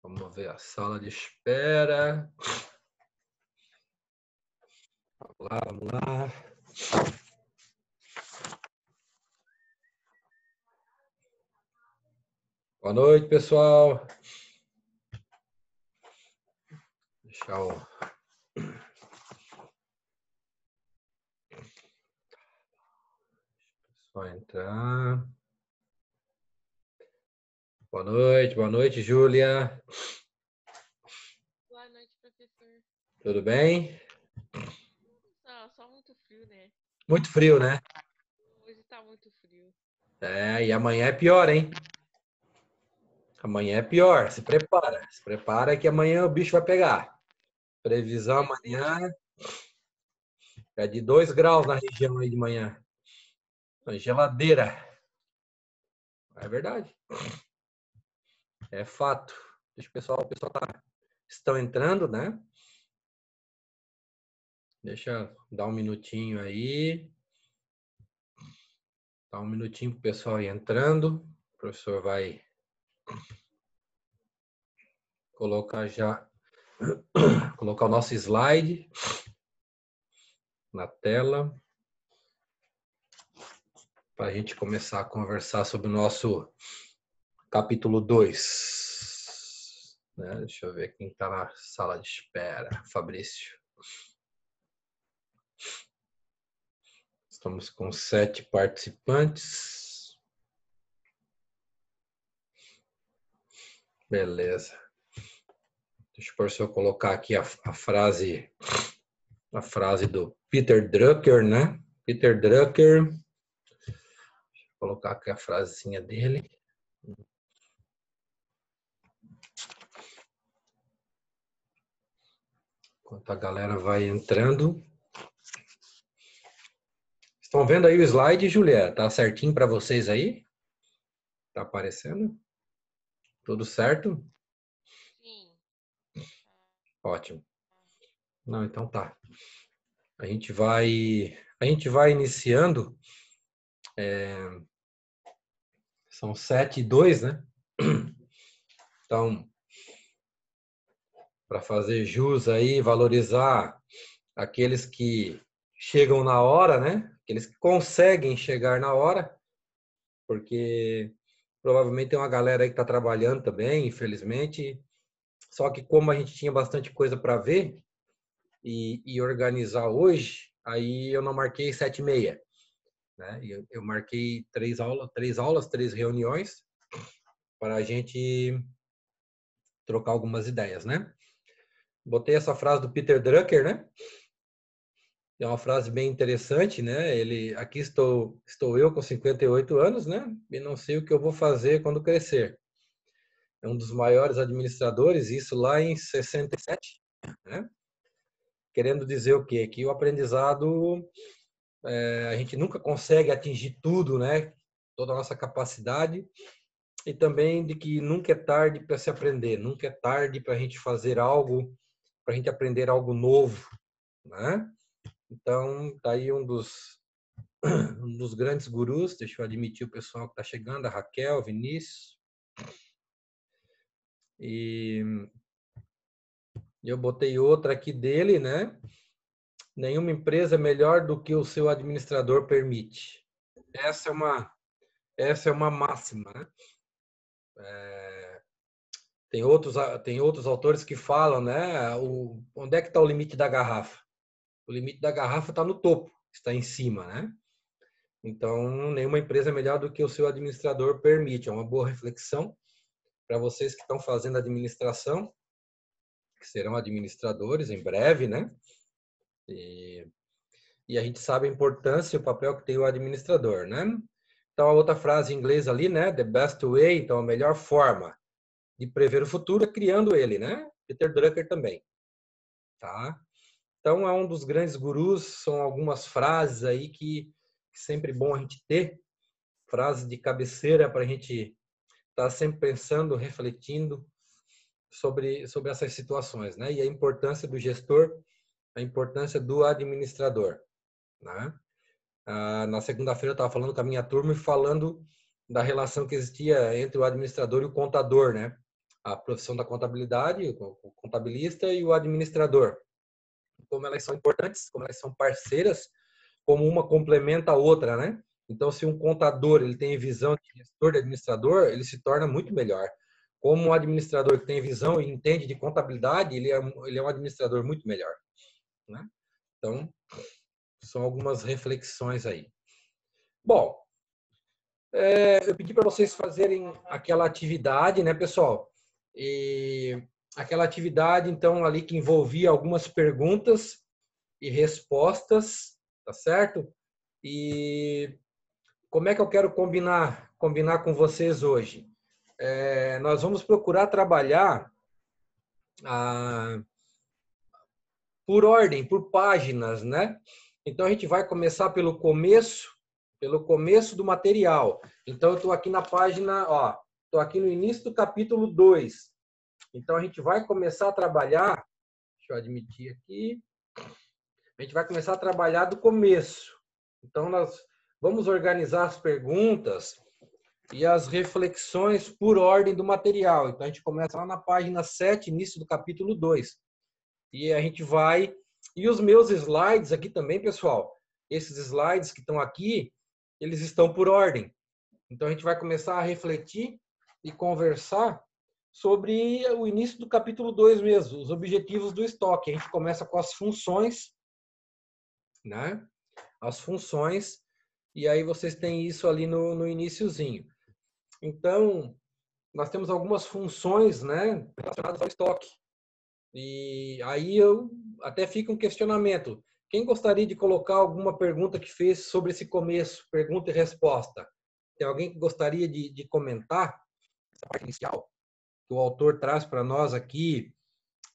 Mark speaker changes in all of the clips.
Speaker 1: Vamos ver a sala de espera. Vamos lá. Boa noite, pessoal. Deixa eu... Só entrar. Boa noite, Júlia.
Speaker 2: Boa noite, professor.
Speaker 1: Tudo bem?
Speaker 2: Só muito frio, né?
Speaker 1: Muito frio, né?
Speaker 2: Hoje tá muito frio.
Speaker 1: E amanhã é pior, hein? Amanhã é pior. Se prepara. Se prepara que amanhã o bicho vai pegar. Previsão amanhã é de 2 graus na região aí de manhã. Geladeira. É verdade. É fato. Deixa o pessoal estão entrando, né? Deixa eu dar um minutinho aí. Dá um minutinho para o pessoal ir entrando. O professor vai colocar o nosso slide na tela para a gente começar a conversar sobre o nosso capítulo 2. Né? Deixa eu ver quem está na sala de espera. Fabrício. Estamos com 7 participantes. Beleza. Deixa o professor colocar aqui a frase do Peter Drucker, né? Peter Drucker. Deixa eu colocar aqui a frasezinha dele. Enquanto a galera vai entrando. Estão vendo aí o slide, Juliana? Tá certinho para vocês aí? Tá aparecendo? Tudo certo?
Speaker 2: Sim.
Speaker 1: Ótimo. Não, então tá. A gente vai iniciando. São 7:02, né? Então, para fazer jus aí, valorizar aqueles que chegam na hora, né? Aqueles que conseguem chegar na hora, porque provavelmente tem uma galera aí que está trabalhando também, infelizmente. Só que como a gente tinha bastante coisa para ver e organizar hoje, aí eu não marquei 7:30, né? Eu marquei 3 reuniões para a gente trocar algumas ideias, né? Botei essa frase do Peter Drucker, né? É uma frase bem interessante, né? Aqui estou eu com 58 anos, né? E não sei o que eu vou fazer quando crescer. É um dos maiores administradores, isso lá em 67, né? Querendo dizer o quê? Que o aprendizado, a gente nunca consegue atingir tudo, né? Toda a nossa capacidade, e também de que nunca é tarde para se aprender, nunca é tarde para a gente fazer algo, para a gente aprender algo novo, né? Então, tá aí um dos grandes gurus. Deixa eu admitir o pessoal que está chegando, a Raquel, Vinícius. E eu botei outra aqui dele, né? Nenhuma empresa é melhor do que o seu administrador permite. Essa é uma máxima, né? Tem outros autores que falam, né? Onde é que está o limite da garrafa? O limite da garrafa está no topo, está em cima, né? Então, nenhuma empresa é melhor do que o seu administrador permite. É uma boa reflexão para vocês que estão fazendo administração, que serão administradores em breve, né? E a gente sabe a importância e o papel que tem o administrador, né? Então, a outra frase em inglês ali, né? The best way, então a melhor forma de prever o futuro é criando ele, né? Peter Drucker também, tá? Então, é um dos grandes gurus, são algumas frases aí que sempre bom a gente ter, frases de cabeceira para a gente estar sempre pensando, refletindo sobre essas situações, né? E a importância do gestor, a importância do administrador. né? Na segunda-feira eu estava falando com a minha turma e falando da relação que existia entre o administrador e o contador, né? A profissão da contabilidade, o contabilista e o administrador. Como elas são importantes, como elas são parceiras, como uma complementa a outra, né? Então, se um contador ele tem visão de gestor, de administrador, ele se torna muito melhor. Como um administrador que tem visão e entende de contabilidade, ele é um administrador muito melhor, né? Então, são algumas reflexões aí. Bom, eu pedi para vocês fazerem aquela atividade, né, pessoal? E aquela atividade, então, ali que envolvia algumas perguntas e respostas, tá certo? E como é que eu quero combinar com vocês hoje? Nós vamos procurar trabalhar por ordem, por páginas, né? Então a gente vai começar pelo começo do material. Então eu estou aqui na página, ó, estou aqui no início do capítulo 2. Então a gente vai começar a trabalhar, deixa eu admitir aqui, a gente vai começar a trabalhar do começo. Então nós vamos organizar as perguntas e as reflexões por ordem do material. Então a gente começa lá na página 7, início do capítulo 2. E a gente vai... E os meus slides aqui também, pessoal, esses slides que estão aqui, eles estão por ordem. Então a gente vai começar a refletir e conversar sobre o início do capítulo 2 mesmo, os objetivos do estoque. A gente começa com as funções, né? As funções, e aí vocês têm isso ali no iniciozinho. Então, nós temos algumas funções, né, relacionadas ao estoque. E aí eu até fica um questionamento. Quem gostaria de colocar alguma pergunta que fez sobre esse começo, pergunta e resposta? Tem alguém que gostaria de comentar essa parte inicial que o autor traz para nós aqui,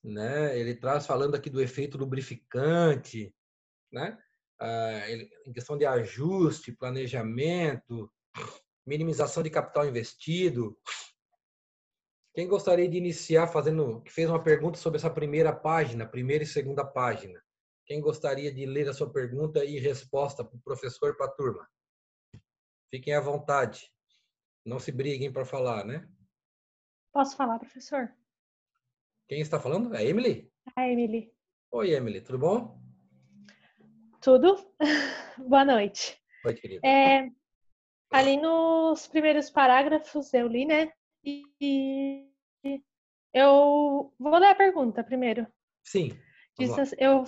Speaker 1: né? Ele traz falando aqui do efeito lubrificante, né? Em questão de ajuste, planejamento, minimização de capital investido. Quem gostaria de iniciar que fez uma pergunta sobre essa primeira página, primeira e segunda página? Quem gostaria de ler a sua pergunta e resposta para o professor e para a turma? Fiquem à vontade. Não se briguem para falar, né?
Speaker 3: Posso falar, professor?
Speaker 1: Quem está falando? É Emily?
Speaker 3: A Emily.
Speaker 1: Oi, Emily, tudo bom?
Speaker 3: Tudo? Boa noite.
Speaker 1: Oi, querida.
Speaker 3: Ali nos primeiros parágrafos eu li, né? E eu vou ler a pergunta primeiro.
Speaker 1: Sim.
Speaker 3: Eu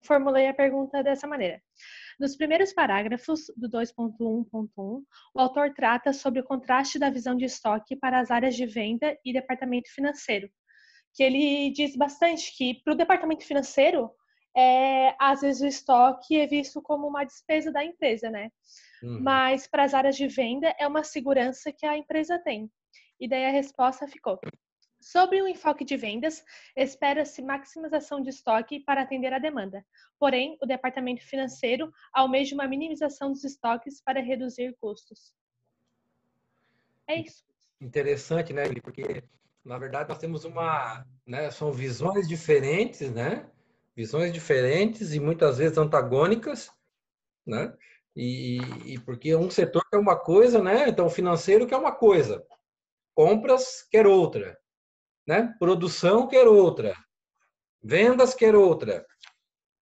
Speaker 3: formulei a pergunta dessa maneira. Nos primeiros parágrafos do 2.1.1, o autor trata sobre o contraste da visão de estoque para as áreas de venda e departamento financeiro, que ele diz bastante que para o departamento financeiro, às vezes o estoque é visto como uma despesa da empresa, né? Mas para as áreas de venda é uma segurança que a empresa tem. E daí a resposta ficou: sobre o enfoque de vendas, espera-se maximização de estoque para atender a demanda. Porém, o departamento financeiro almeja uma minimização dos estoques para reduzir custos. É isso.
Speaker 1: Interessante, né, Emily? Porque, na verdade, nós temos são visões diferentes, né? Visões diferentes e muitas vezes antagônicas, né? E porque um setor quer uma coisa, né? Então, o financeiro quer uma coisa, compras quer outra, né? Produção quer outra, vendas quer outra,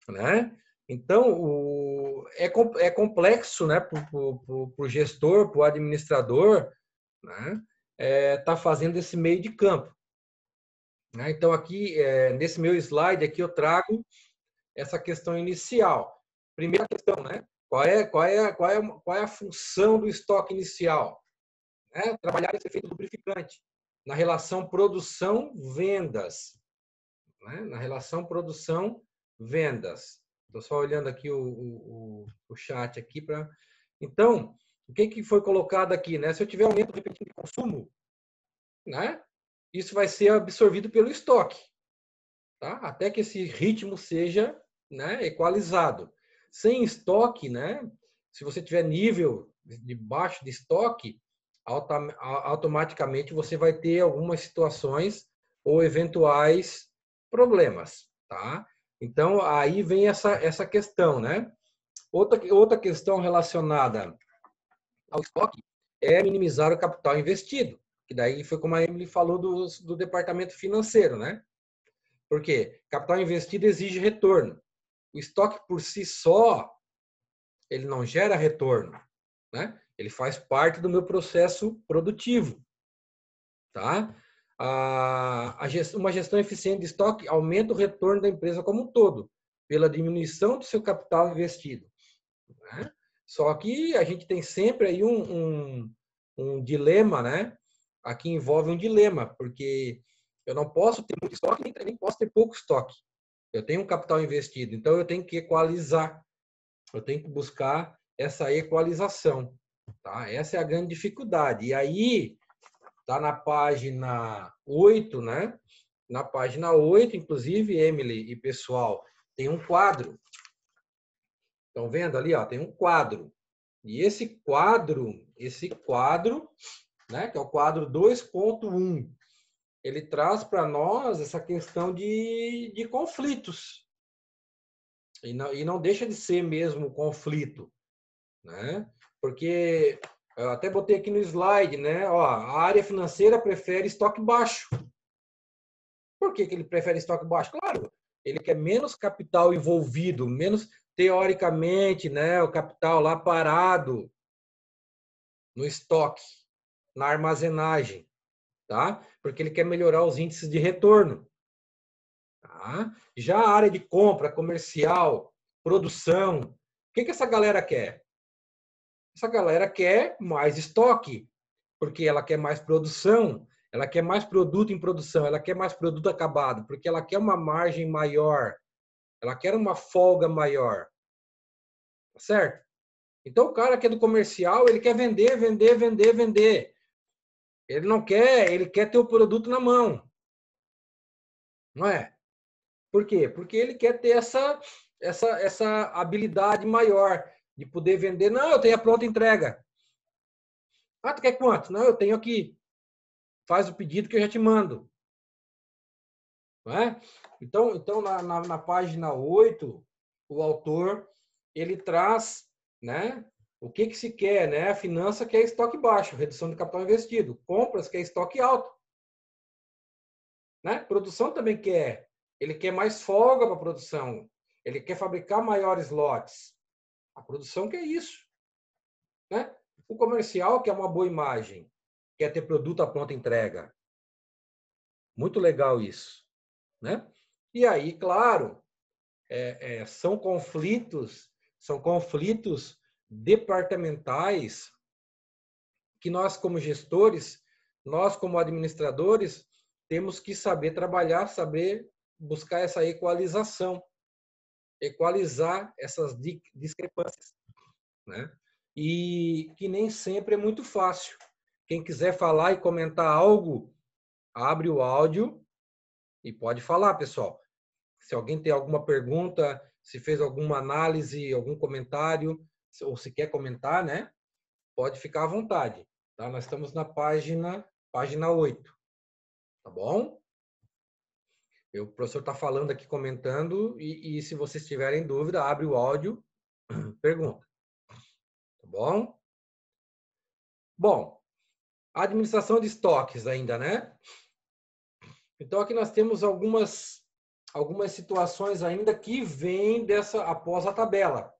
Speaker 1: né? Então, é complexo, né? Para o gestor, para o administrador, né? Tá fazendo esse meio de campo. Né? Então, aqui, nesse meu slide, aqui eu trago essa questão inicial. Primeira questão, né? Qual é a função do estoque inicial? Trabalhar esse efeito lubrificante na relação produção-vendas. Né? Na relação produção-vendas. Estou só olhando aqui o chat aqui para. Então, o que foi colocado aqui? Né? Se eu tiver aumento repentino de consumo, né? Isso vai ser absorvido pelo estoque. Tá? Até que esse ritmo seja, né, equalizado. Sem estoque, né, se você tiver nível de baixo de estoque, automaticamente você vai ter algumas situações ou eventuais problemas. Tá? Então, aí vem essa questão, né? Outra questão relacionada ao estoque é minimizar o capital investido, que daí foi como a Emily falou do departamento financeiro, né? Por quê? Capital investido exige retorno. O estoque por si só, ele não gera retorno, né? Ele faz parte do meu processo produtivo, tá? Uma gestão eficiente de estoque aumenta o retorno da empresa como um todo, pela diminuição do seu capital investido, né? Só que a gente tem sempre aí um dilema, né? Aqui envolve um dilema, porque eu não posso ter muito estoque, nem posso ter pouco estoque. Eu tenho um capital investido, então eu tenho que equalizar. Eu tenho que buscar essa equalização, tá? Essa é a grande dificuldade. E aí, tá na página 8, né? Na página 8, inclusive, Emily e pessoal, tem um quadro. Estão vendo ali, ó? Tem um quadro. E esse quadro, né, que é o quadro 2.1, ele traz para nós essa questão de conflitos. E não deixa de ser mesmo conflito, né? Porque eu até botei aqui no slide, né? Ó, a área financeira prefere estoque baixo. Por que ele prefere estoque baixo? Claro, ele quer menos capital envolvido, menos teoricamente, né? O capital lá parado no estoque, na armazenagem, tá? Porque ele quer melhorar os índices de retorno. Tá? Já a área de compra, comercial, produção, o que essa galera quer? Essa galera quer mais estoque, porque ela quer mais produção, ela quer mais produto em produção, ela quer mais produto acabado, porque ela quer uma margem maior, ela quer uma folga maior. Tá certo? Então o cara que é do comercial, ele quer vender, vender, vender, vender. Ele não quer, ele quer ter o produto na mão. Não é? Por quê? Porque ele quer ter essa habilidade maior de poder vender. Não, eu tenho a pronta entrega. Ah, tu quer quanto? Não, eu tenho aqui. Faz o pedido que eu já te mando. Não é? Então na página 8, o autor ele traz, né, o que se quer, né? A finança quer estoque baixo, redução de capital investido. Compras quer estoque alto. Né? Produção também quer. Ele quer mais folga para a produção. Ele quer fabricar maiores lotes. A produção quer isso. Né? O comercial quer uma boa imagem. Quer ter produto à pronta entrega. Muito legal isso. Né? E aí, claro, são conflitos departamentais que nós, como gestores, nós, como administradores, temos que saber trabalhar, saber buscar essa equalização, equalizar essas discrepâncias, né? E que nem sempre é muito fácil. Quem quiser falar e comentar algo, abre o áudio e pode falar, pessoal. Se alguém tem alguma pergunta, se fez alguma análise, algum comentário, ou se quer comentar, né? Pode ficar à vontade. Tá? Nós estamos na página 8. Tá bom? O professor está falando aqui, comentando, e se vocês tiverem dúvida, abre o áudio, pergunta. Tá bom? Bom, administração de estoques ainda, né? Então, aqui nós temos algumas situações ainda que vêm após a tabela.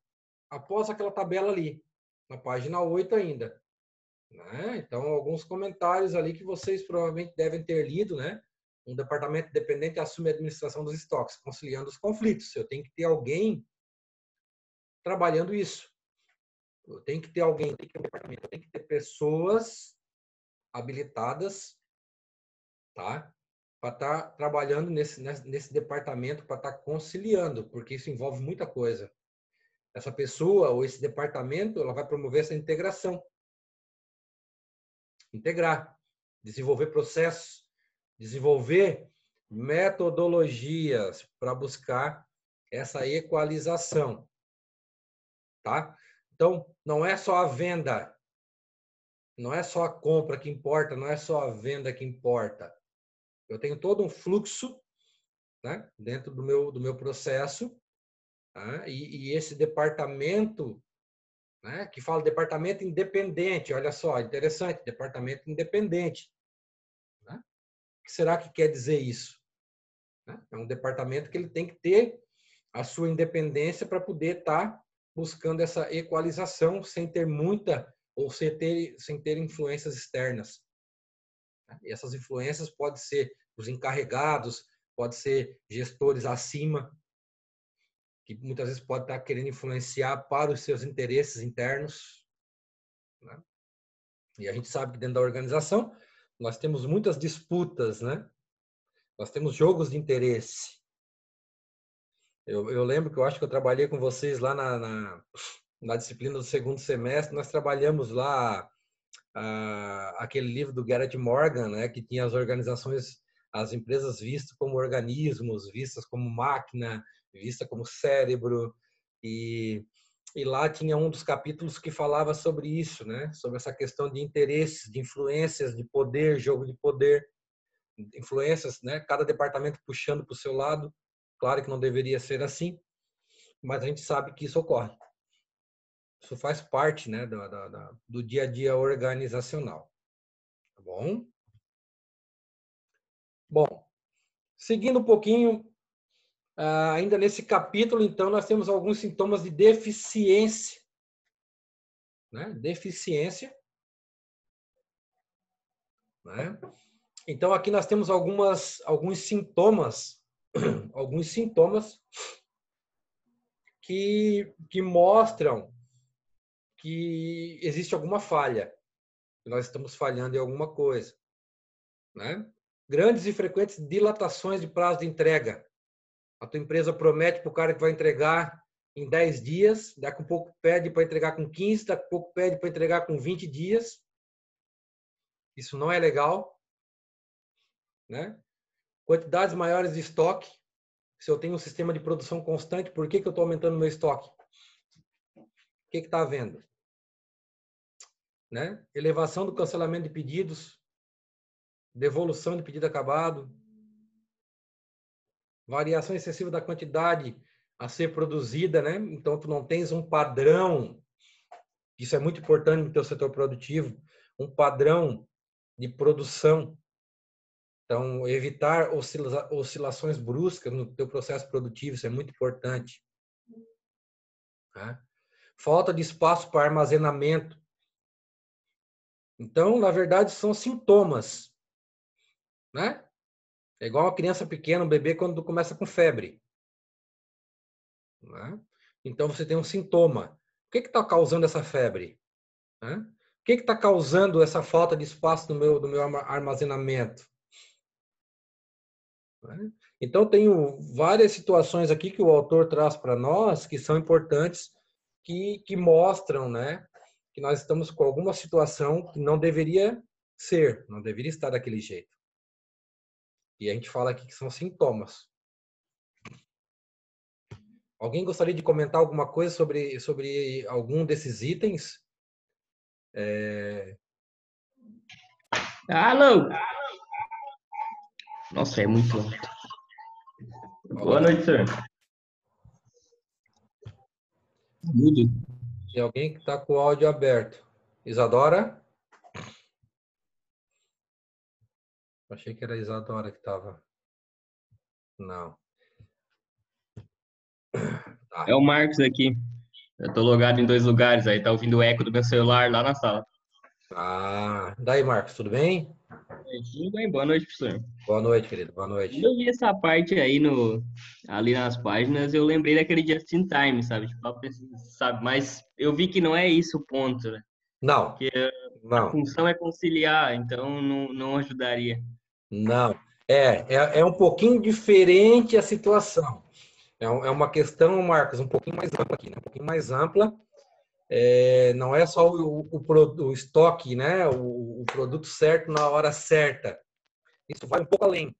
Speaker 1: Após aquela tabela ali, na página 8 ainda. Né? Então, alguns comentários ali que vocês provavelmente devem ter lido, né? Um departamento dependente assume a administração dos estoques, conciliando os conflitos. Eu tenho que ter alguém trabalhando isso. Eu tenho que ter alguém, tem que ter um departamento, tem que ter pessoas habilitadas, tá? Para estar trabalhando nesse departamento, para estar conciliando, porque isso envolve muita coisa. Essa pessoa ou esse departamento, ela vai promover essa integração. Integrar, desenvolver processos, desenvolver metodologias para buscar essa equalização, tá? Então, não é só a venda, não é só a compra que importa, não é só a venda que importa. Eu tenho todo um fluxo né, dentro do meu processo, tá? E esse departamento, né, que fala departamento independente, olha só, interessante, departamento independente. Né? O que será que quer dizer isso? Né? É um departamento que ele tem que ter a sua independência para poder estar buscando essa equalização sem ter muita ou sem ter influências externas. E essas influências podem ser os encarregados, pode ser gestores acima, que muitas vezes pode estar querendo influenciar para os seus interesses internos. Né? E a gente sabe que dentro da organização nós temos muitas disputas, né? Nós temos jogos de interesse. Eu lembro que eu acho que eu trabalhei com vocês lá na disciplina do segundo semestre, nós trabalhamos lá aquele livro do Garrett Morgan, né, que tinha as organizações, as empresas vistas como organismos, vistas como máquina, vista como cérebro, e lá tinha um dos capítulos que falava sobre isso, né, sobre essa questão de interesses, de influências, de poder, jogo de poder, influências, né, cada departamento puxando para o seu lado. Claro que não deveria ser assim, mas a gente sabe que isso ocorre. Isso faz parte, né, do dia a dia organizacional. Tá bom? Bom, seguindo um pouquinho, ainda nesse capítulo, então, nós temos alguns sintomas de deficiência. Né? Deficiência. Né? Então, aqui nós temos alguns sintomas que mostram que existe alguma falha, que nós estamos falhando em alguma coisa. Né? Grandes e frequentes dilatações de prazo de entrega. A tua empresa promete para o cara que vai entregar em 10 dias, daqui a pouco pede para entregar com 15, daqui a pouco pede para entregar com 20 dias. Isso não é legal. Né? Quantidades maiores de estoque. Se eu tenho um sistema de produção constante, por que eu estou aumentando meu estoque? O que está havendo? Né? Elevação do cancelamento de pedidos, devolução de pedido acabado, variação excessiva da quantidade a ser produzida, né? Então, tu não tens um padrão, isso é muito importante no teu setor produtivo, um padrão de produção. Então, evitar oscilações bruscas no teu processo produtivo, isso é muito importante. Tá? Falta de espaço para armazenamento. Então, na verdade, são sintomas. Né? É igual uma criança pequena, um bebê, quando começa com febre. Né? Então, você tem um sintoma. O que está causando essa febre? Né? O que está causando essa falta de espaço do meu armazenamento? Né? Então, tenho várias situações aqui que o autor traz para nós que são importantes, que mostram, né, que nós estamos com alguma situação que não deveria ser, não deveria estar daquele jeito. E a gente fala aqui que são sintomas. Alguém gostaria de comentar alguma coisa sobre algum desses itens?
Speaker 4: Alô! Nossa, é muito alto. Boa noite, senhor. Mudo.
Speaker 1: Tem alguém que está com o áudio aberto. Isadora? Achei que era a Isadora que estava. Não. Tá.
Speaker 4: É o Marcos aqui. Eu tô logado em 2 lugares, aí tá ouvindo o eco do meu celular lá na sala.
Speaker 1: Daí, Marcos, tudo bem?
Speaker 4: Tudo bem, boa noite, professor.
Speaker 1: Boa noite, querido. Boa noite.
Speaker 4: Quando eu vi essa parte aí ali nas páginas, eu lembrei daquele Just in Time, sabe? Tipo, sabe? Mas eu vi que não é isso o ponto, né?
Speaker 1: Não.
Speaker 4: Que a
Speaker 1: Não.
Speaker 4: função é conciliar, então não ajudaria.
Speaker 1: Não. É um pouquinho diferente a situação. É uma questão, Marcos, um pouquinho mais ampla aqui, né? Um pouquinho mais ampla. Não é só o estoque, né? O produto certo na hora certa. Isso vai um pouco além.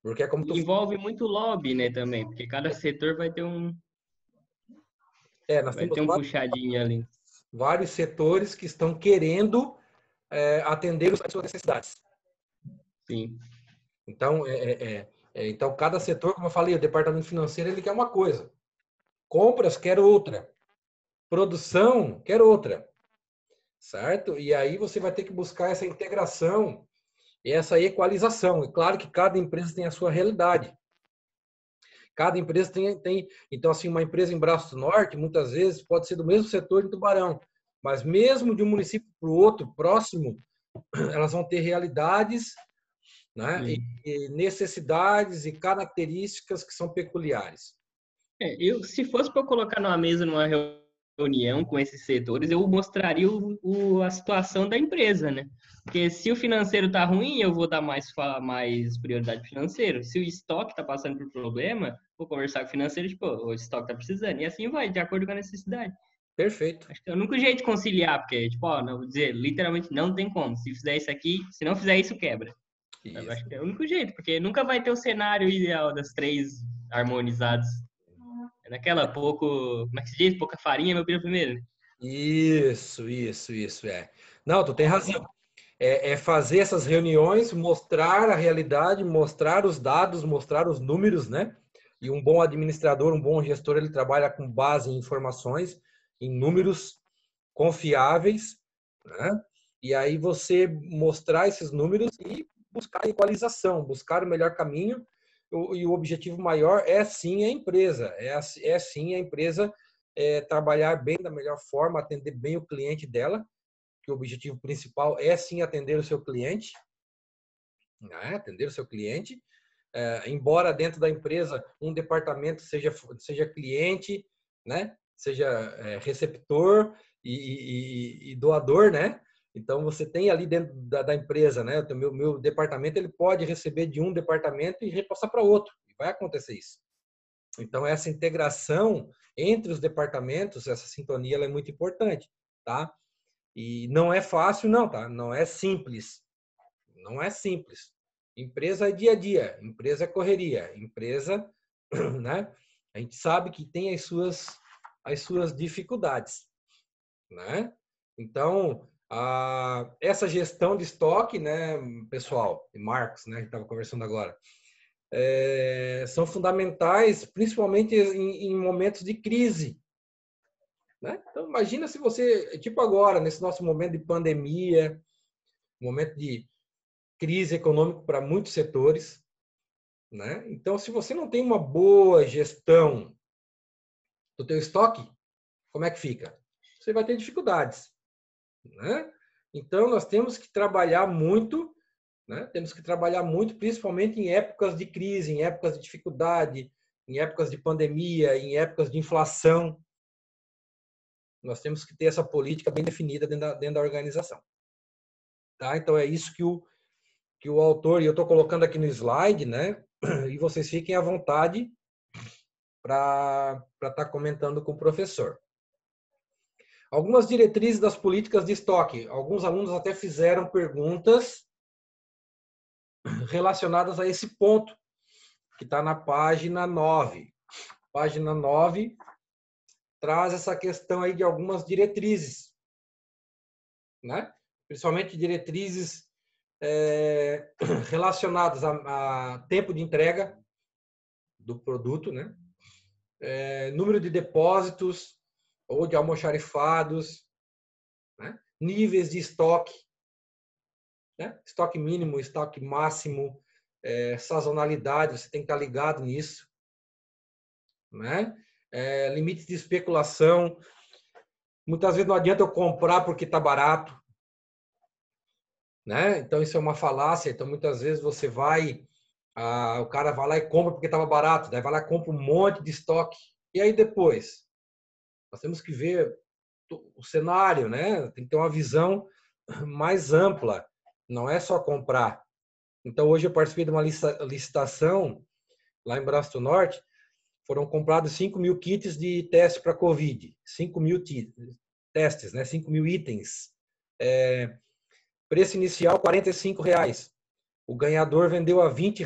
Speaker 1: Porque é como tu...
Speaker 4: Envolve muito lobby, né, também, porque cada setor vai ter
Speaker 1: nós
Speaker 4: vai
Speaker 1: temos
Speaker 4: ter um puxadinho ali.
Speaker 1: vários setores que estão querendo atender as suas necessidades.
Speaker 4: Sim.
Speaker 1: Então, Então, cada setor, como eu falei, o departamento financeiro ele quer uma coisa. Compras quer outra. Produção quer outra. Certo? E aí você vai ter que buscar essa integração e essa equalização. É claro que cada empresa tem a sua realidade. Cada empresa tem. Então, assim, uma empresa em Braço do Norte, muitas vezes, pode ser do mesmo setor em Tubarão. Mas mesmo de um município para o outro, próximo, elas vão ter realidades, né? E necessidades e características que são peculiares.
Speaker 4: Se fosse para eu colocar numa mesa, numa reunião com esses setores, eu mostraria a situação da empresa, né? Porque se o financeiro tá ruim, eu vou dar mais prioridade pro financeiro. Se o estoque tá passando por problema, vou conversar com o financeiro, tipo, o estoque tá precisando. E assim vai, de acordo com a necessidade.
Speaker 1: Perfeito.
Speaker 4: Acho que é o único jeito de conciliar, porque, tipo, não vou dizer, literalmente não tem como. Se fizer isso aqui, se não fizer isso, quebra.
Speaker 1: Isso.
Speaker 4: Acho que é o único jeito, porque nunca vai ter o cenário ideal das três harmonizadas. É naquela como é que se diz? Pouca farinha, meu filho primeiro, né?
Speaker 1: Isso, é. Não, tu tem razão. É fazer essas reuniões, mostrar a realidade, mostrar os dados, mostrar os números, né? E um bom administrador, um bom gestor, ele trabalha com base em informações, em números confiáveis, né? E aí você mostrar esses números e buscar a equalização, buscar o melhor caminho. E o objetivo maior é sim a empresa, é sim a empresa trabalhar bem da melhor forma, atender bem o cliente dela, que o objetivo principal é sim atender o seu cliente, né? Atender o seu cliente. Embora dentro da empresa um departamento seja cliente, né? Seja receptor e doador, né? Então você tem ali dentro da empresa, né? O meu departamento ele pode receber de um departamento e repassar para outro. Vai acontecer isso. Então essa integração entre os departamentos, essa sintonia, ela é muito importante, tá? E não é fácil, não, tá? Não é simples. Não é simples. Empresa é dia a dia, empresa é correria, empresa, né? A gente sabe que tem as suas dificuldades, né? Então, essa gestão de estoque, né, pessoal, e Marcos, né, que estava conversando agora, são fundamentais, principalmente em momentos de crise, né? Então, imagina se você, tipo agora, nesse nosso momento de pandemia, momento de crise econômica para muitos setores, né? Então, se você não tem uma boa gestão do teu estoque, como é que fica? Você vai ter dificuldades, né? Então, nós temos que trabalhar muito, né? Temos que trabalhar muito, principalmente em épocas de crise, em épocas de dificuldade, em épocas de pandemia, em épocas de inflação. Nós temos que ter essa política bem definida dentro da organização. Tá? Então, é isso que o autor, e eu estou colocando aqui no slide, né? E vocês fiquem à vontade para estar comentando com o professor. Algumas diretrizes das políticas de estoque. Alguns alunos até fizeram perguntas relacionadas a esse ponto, que está na página 9. Página 9 traz essa questão aí de algumas diretrizes, né? Principalmente diretrizes relacionadas a tempo de entrega do produto, né? Número de depósitos ou de almoxarifados, né? Níveis de estoque, né? Estoque mínimo, estoque máximo, sazonalidade, você tem que estar ligado nisso, né? Limites de especulação. Muitas vezes não adianta eu comprar porque está barato, né? Então isso é uma falácia. Então muitas vezes você o cara vai lá e compra porque estava barato, daí vai lá e compra um monte de estoque. E aí depois? Nós temos que ver o cenário, né? Tem que ter uma visão mais ampla. Não é só comprar. Então, hoje eu participei de uma licitação lá em Braço do Norte. Foram comprados 5.000 kits de teste para Covid. 5.000 testes, né? 5.000 itens. Preço inicial, R$ 45. O ganhador vendeu a R$ 20.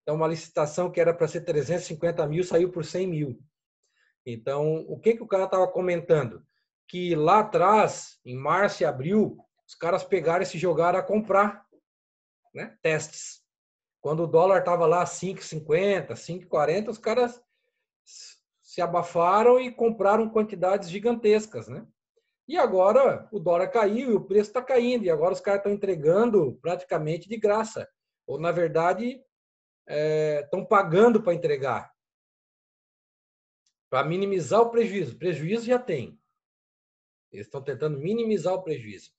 Speaker 1: Então, uma licitação que era para ser 350 mil, saiu por 100 mil. Então, o que o cara estava comentando? Que lá atrás, em março e abril, os caras pegaram e se jogaram a comprar, né, testes. Quando o dólar estava lá 5,50, 5,40, os caras se abafaram e compraram quantidades gigantescas, né? E agora o dólar caiu e o preço está caindo. E agora os caras estão entregando praticamente de graça. Ou, na verdade, estão pagando para entregar. Para minimizar o prejuízo. Prejuízo já tem. Eles estão tentando minimizar o prejuízo.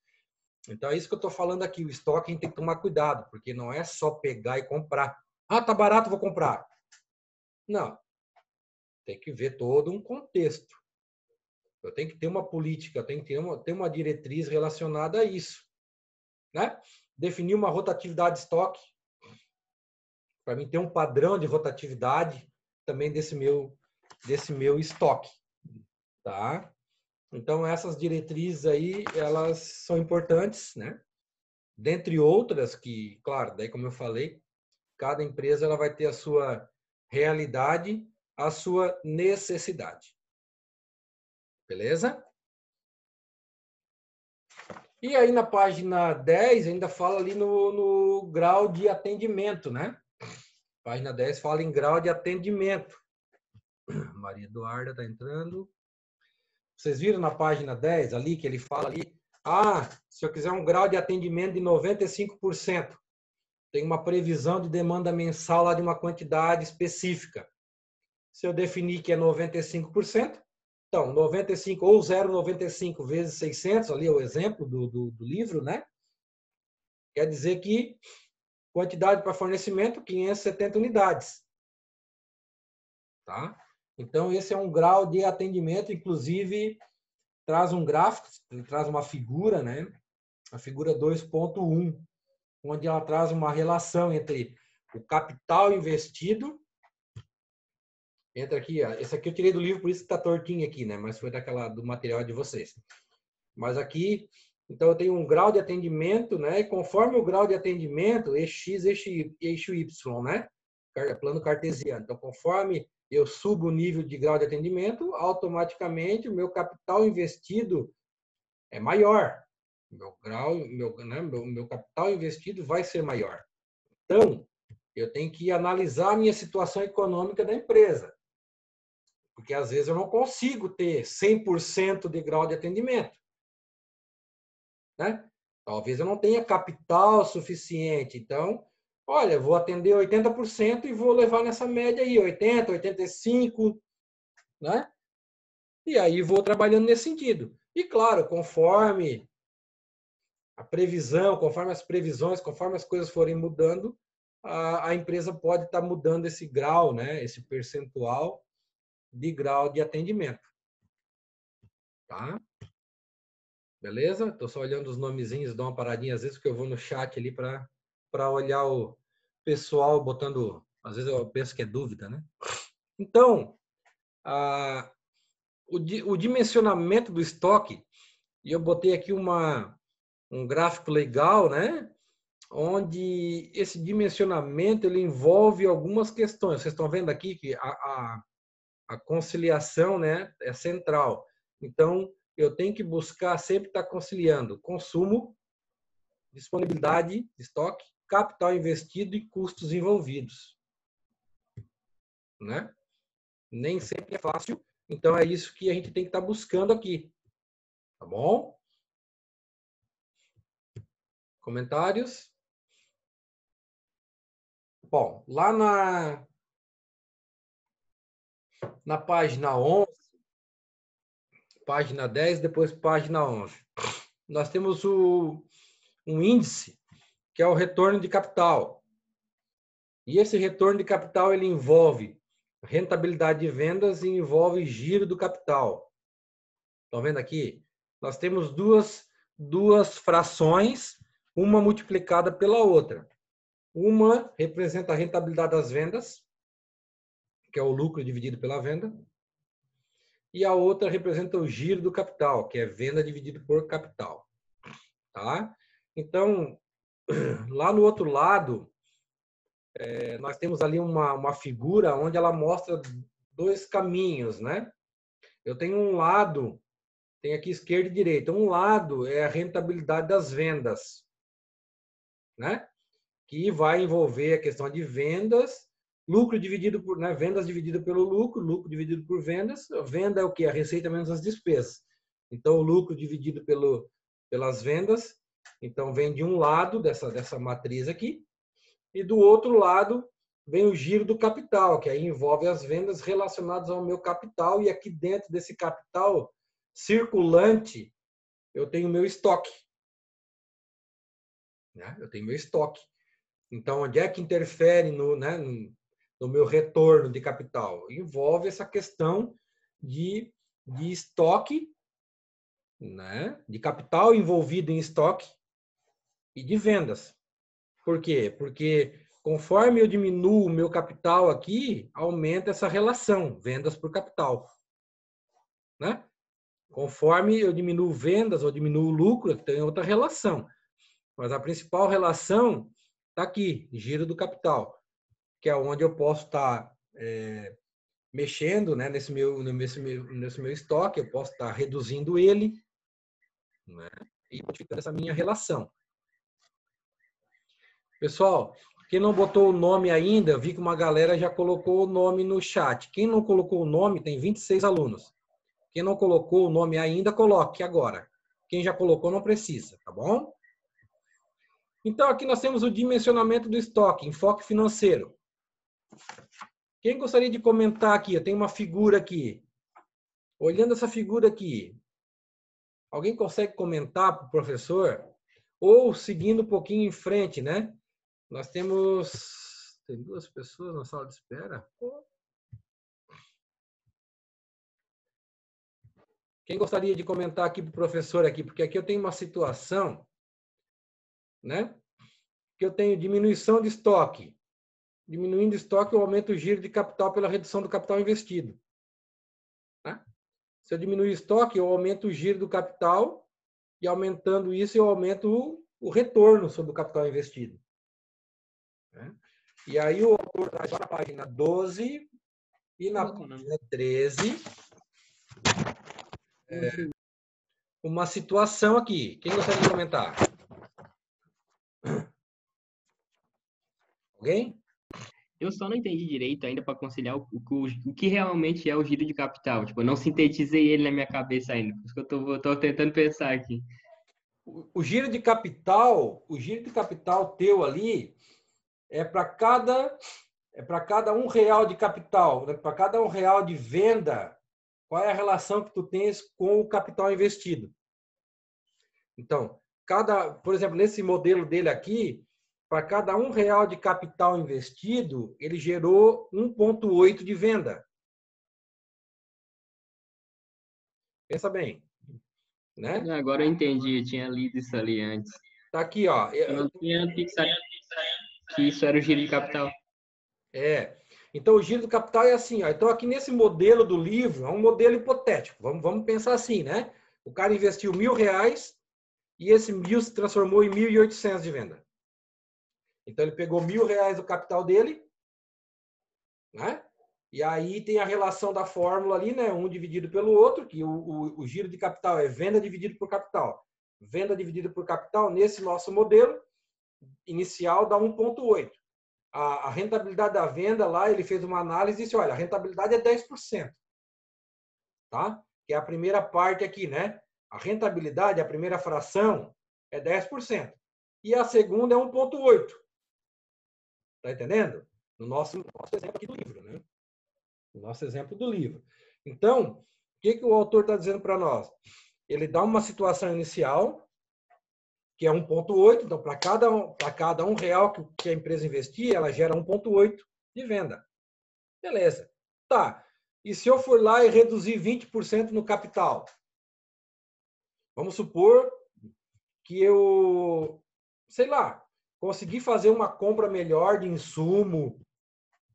Speaker 1: Então é isso que eu estou falando aqui. O estoque a gente tem que tomar cuidado, porque não é só pegar e comprar. Ah, tá barato, vou comprar. Não. Tem que ver todo um contexto. Eu tenho que ter uma política, eu tenho que ter uma diretriz relacionada a isso. Né? Definir uma rotatividade de estoque. Para mim ter um padrão de rotatividade também desse meu estoque. Tá? Então, essas diretrizes aí, elas são importantes, né? Dentre outras que, claro, daí como eu falei, cada empresa ela vai ter a sua realidade, a sua necessidade. Beleza? E aí na página 10 ainda fala ali no grau de atendimento, né? Página 10 fala em grau de atendimento. Maria Eduarda está entrando. Vocês viram na página 10 ali que ele fala ali, se eu quiser um grau de atendimento de 95%, tem uma previsão de demanda mensal lá de uma quantidade específica. Se eu definir que é 95%, então 95 ou 0,95 vezes 600, ali é o exemplo do livro, né? Quer dizer que quantidade para fornecimento, 570 unidades. Tá? Então, esse é um grau de atendimento, inclusive, traz um gráfico, traz uma figura, né? A figura 2.1, onde ela traz uma relação entre o capital investido, entra aqui, ó, esse aqui eu tirei do livro, por isso que está tortinho aqui, né? Mas foi do material de vocês. Mas aqui, então eu tenho um grau de atendimento, né? E conforme o grau de atendimento, eixo X, eixo Y, né? Plano cartesiano. Então, conforme eu subo o nível de grau de atendimento, automaticamente o meu capital investido é maior. Meu capital investido vai ser maior. Então, eu tenho que analisar a minha situação econômica da empresa. Porque, às vezes, eu não consigo ter 100% de grau de atendimento. Né? Talvez eu não tenha capital suficiente. Então, olha, vou atender 80% e vou levar nessa média aí, 80, 85, né? E aí vou trabalhando nesse sentido. E, claro, conforme a previsão, conforme as previsões, conforme as coisas forem mudando, a empresa pode estar mudando esse grau, né? Esse percentual de grau de atendimento. Tá? Beleza? Estou só olhando os nomezinhos, dou uma paradinha às vezes, porque eu vou no chat ali para olhar o pessoal botando... Às vezes eu penso que é dúvida, né? Então, o dimensionamento do estoque, e eu botei aqui um gráfico legal, né? Onde esse dimensionamento ele envolve algumas questões. Vocês estão vendo aqui que a conciliação, né, é central. Então, eu tenho que buscar sempre estar conciliando consumo, disponibilidade de estoque, capital investido e custos envolvidos. Né? Nem sempre é fácil, então é isso que a gente tem que estar buscando aqui. Tá bom? Comentários? Bom, lá na página 11, página 10, depois página 11, nós temos um índice, que é o retorno de capital. E esse retorno de capital ele envolve rentabilidade de vendas e envolve giro do capital. Estão vendo aqui? Nós temos duas frações, uma multiplicada pela outra. Uma representa a rentabilidade das vendas, que é o lucro dividido pela venda, e a outra representa o giro do capital, que é venda dividido por capital. Tá? Então, lá no outro lado, nós temos ali uma figura onde ela mostra dois caminhos, né? Eu tenho um lado, tem aqui esquerda e direita. Um lado é a rentabilidade das vendas, né? que vai envolver a questão de vendas, lucro dividido por, né, vendas dividido pelo lucro, lucro dividido por vendas. Venda é o que? A receita menos as despesas. Então, o lucro dividido pelas vendas. Então, vem de um lado dessa matriz aqui, e do outro lado vem o giro do capital, que aí envolve as vendas relacionadas ao meu capital, e aqui dentro desse capital circulante, eu tenho meu estoque. Né? Eu tenho meu estoque. Então, onde é que interfere no meu retorno de capital? Envolve essa questão de estoque, né? De capital envolvido em estoque e de vendas. Por quê? Porque conforme eu diminuo o meu capital aqui, aumenta essa relação, vendas por capital. Né? Conforme eu diminuo vendas ou diminuo o lucro, tem outra relação. Mas a principal relação está aqui, giro do capital, que é onde eu posso estar mexendo, né, nesse meu estoque, eu posso estar reduzindo ele, né, e modificando essa minha relação. Pessoal, quem não botou o nome ainda, eu vi que uma galera já colocou o nome no chat. Quem não colocou o nome, tem 26 alunos. Quem não colocou o nome ainda, coloque agora. Quem já colocou, não precisa, tá bom? Então, aqui nós temos o dimensionamento do estoque, enfoque financeiro. Quem gostaria de comentar aqui? Eu tenho uma figura aqui. Olhando essa figura aqui, alguém consegue comentar para o professor? Ou seguindo um pouquinho em frente, né? Nós temos... Tem 2 pessoas na sala de espera? Quem gostaria de comentar aqui para o professor aqui? Porque aqui eu tenho uma situação, né? Que eu tenho diminuição de estoque. Diminuindo o estoque, eu aumento o giro de capital pela redução do capital investido. Tá? Se eu diminuir o estoque, eu aumento o giro do capital e, aumentando isso, eu aumento o retorno sobre o capital investido. Né? E aí o autor traz na página 12 e na página 13 uma situação aqui. Quem gostaria de comentar? Alguém?
Speaker 4: Eu só não entendi direito ainda para conciliar o que realmente é o giro de capital. Tipo, eu não sintetizei ele na minha cabeça ainda. Por isso que eu tô tentando pensar aqui.
Speaker 1: O giro de capital teu ali é para cada R$1 de capital, né? Para cada R$1 de venda, qual é a relação que tu tens com o capital investido? Então, por exemplo, nesse modelo dele aqui, para cada R$1 de capital investido, ele gerou 1,8 de venda. Pensa bem. Né?
Speaker 4: Agora eu entendi, eu tinha lido isso ali antes.
Speaker 1: Tá aqui, ó.
Speaker 4: Eu não tinha fixado que isso era o giro de capital.
Speaker 1: Então, o giro do capital é assim, ó. Então, aqui nesse modelo do livro, é um modelo hipotético. Vamos pensar assim, né? O cara investiu R$1.000 e esse 1.000 se transformou em 1.800 de venda. Então, ele pegou R$1.000 do capital dele, né? E aí tem a relação da fórmula ali, né? Um dividido pelo outro, que o giro de capital é venda dividido por capital. Venda dividido por capital, nesse nosso modelo inicial, dá 1,8. A rentabilidade da venda lá, ele fez uma análise e disse, olha, a rentabilidade é 10%. Tá? Que é a primeira parte aqui, né? A rentabilidade, a primeira fração, é 10%. E a segunda é 1,8. Tá entendendo? No nosso exemplo aqui do livro, né? No nosso exemplo do livro. Então, o que o autor está dizendo para nós? Ele dá uma situação inicial, que é 1,8. Então, para cada R$1 que a empresa investir, ela gera 1,8 de venda. Beleza. Tá. E se eu for lá e reduzir 20% no capital? Vamos supor que eu, sei lá, consegui fazer uma compra melhor de insumo,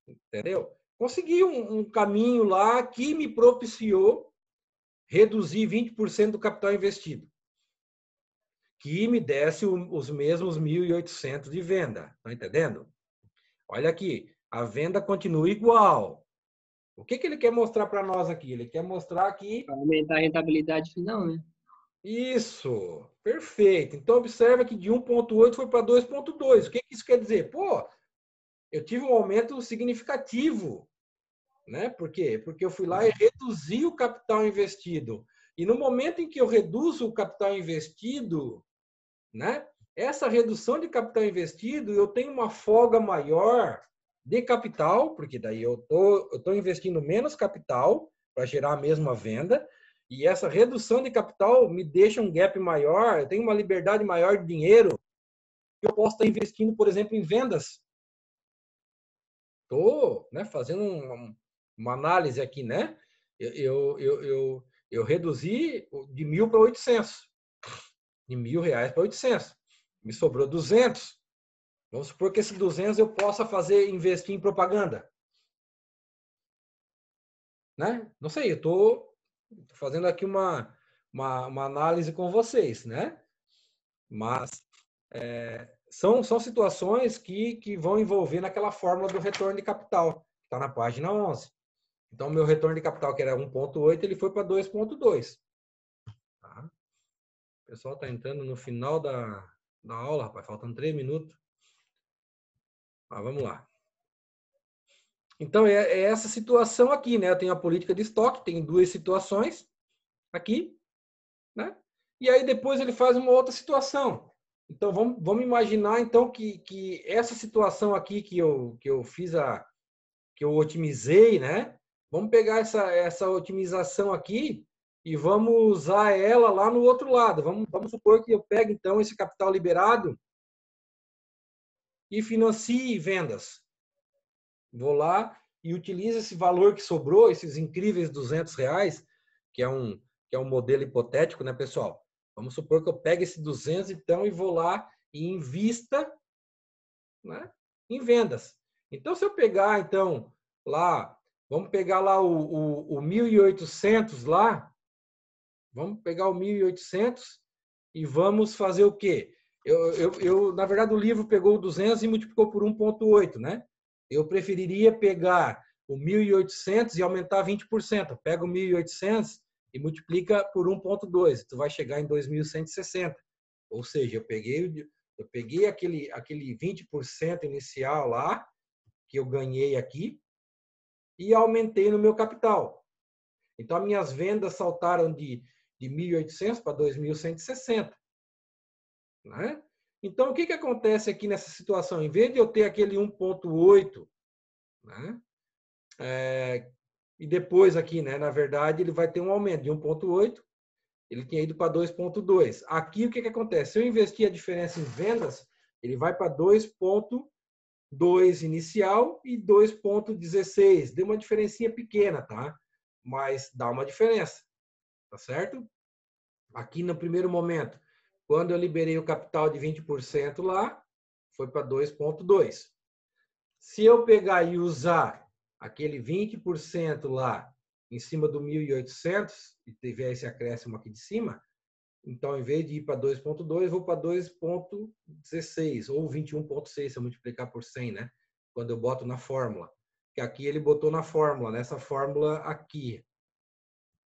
Speaker 1: entendeu? Consegui um caminho lá que me propiciou reduzir 20% do capital investido, que me desse os mesmos 1.800 de venda. Tá entendendo? Olha aqui, a venda continua igual. O que ele quer mostrar para nós aqui? Ele quer mostrar que...
Speaker 4: Para aumentar a rentabilidade final, né?
Speaker 1: Isso, perfeito. Então, observa que de 1,8 foi para 2,2. O que isso quer dizer? Pô, eu tive um aumento significativo, né? Por quê? Porque eu fui lá e reduzi o capital investido. E no momento em que eu reduzo o capital investido, né? Essa redução de capital investido, eu tenho uma folga maior de capital, porque daí eu tô investindo menos capital para gerar a mesma venda, e essa redução de capital me deixa um gap maior, eu tenho uma liberdade maior de dinheiro, que eu posso estar investindo, por exemplo, em vendas. Estou, né, fazendo uma análise aqui, né? Eu reduzi de 1.000 para 800, de R$ 1.000 para 800. Me sobrou 200. Vamos supor que esses 200 eu possa investir em propaganda. Né? Não sei, eu estou fazendo aqui uma análise com vocês, né? Mas são situações que vão envolver naquela fórmula do retorno de capital, que está na página 11. Então, meu retorno de capital, que era 1,8, ele foi para 2,2. Tá? O pessoal está entrando no final da aula, rapaz, faltam 3 minutos. Mas vamos lá. Então, é essa situação aqui, né? Eu tenho a política de estoque, tem duas situações aqui, né? E aí depois ele faz uma outra situação. Então, vamos imaginar, então, que essa situação aqui que eu fiz, que eu otimizei, né? Vamos pegar essa otimização aqui e vamos usar ela lá no outro lado. Vamos supor que eu pegue, então, esse capital liberado e financie vendas. Vou lá e utilizo esse valor que sobrou, esses incríveis R$ 200, que é um modelo hipotético, né, pessoal? Vamos supor que eu pegue esse 200, então, e vou lá e invista, né, em vendas. Então, se eu pegar, então, lá, vamos pegar lá o 1.800 lá, vamos pegar o 1.800 e vamos fazer o quê? Na verdade, o livro pegou o 200 e multiplicou por 1,8, né? Eu preferiria pegar o 1.800 e aumentar 20%. Pega o 1.800 e multiplica por 1,2. Tu vai chegar em 2.160. Ou seja, eu peguei aquele 20% inicial lá, que eu ganhei aqui, e aumentei no meu capital. Então, as minhas vendas saltaram de 1.800 para 2.160. Né? Então, o que acontece aqui nessa situação? Em vez de eu ter aquele 1,8, né? E depois aqui, né, na verdade, ele vai ter um aumento de 1,8, ele tinha ido para 2,2. Aqui, o que acontece? Se eu investir a diferença em vendas, ele vai para 2,2 inicial e 2,16. Deu uma diferencinha pequena, tá? Mas dá uma diferença, tá certo? Aqui no primeiro momento, quando eu liberei o capital de 20% lá, foi para 2,2. Se eu pegar e usar aquele 20% lá em cima do 1.800 e tiver esse acréscimo aqui de cima, então, em vez de ir para 2,2, vou para 2,16 ou 21,6 se eu multiplicar por 100, né? Quando eu boto na fórmula. Que aqui ele botou na fórmula, nessa fórmula aqui.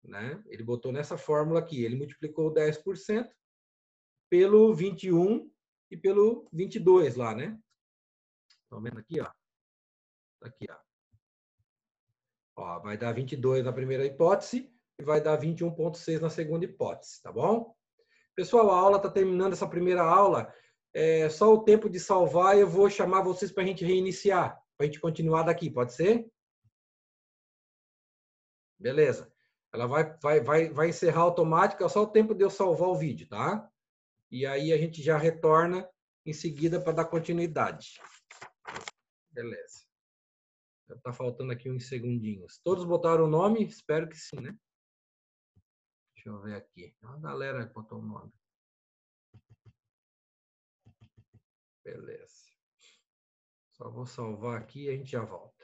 Speaker 1: Né? Ele botou nessa fórmula aqui. Ele multiplicou 10% pelo 21 e pelo 22 lá, né? Estão vendo aqui, ó? Aqui, ó. Ó, vai dar 22 na primeira hipótese e vai dar 21,6 na segunda hipótese, tá bom? Pessoal, a aula está terminando, essa primeira aula. É só o tempo de salvar e eu vou chamar vocês para a gente reiniciar, para a gente continuar daqui, pode ser? Beleza. Ela vai encerrar automática, é só o tempo de eu salvar o vídeo, tá? E aí a gente já retorna em seguida para dar continuidade. Beleza. Está faltando aqui uns segundinhos. Todos botaram o nome? Espero que sim, né? Deixa eu ver aqui. A galera botou o nome. Beleza. Só vou salvar aqui e a gente já volta.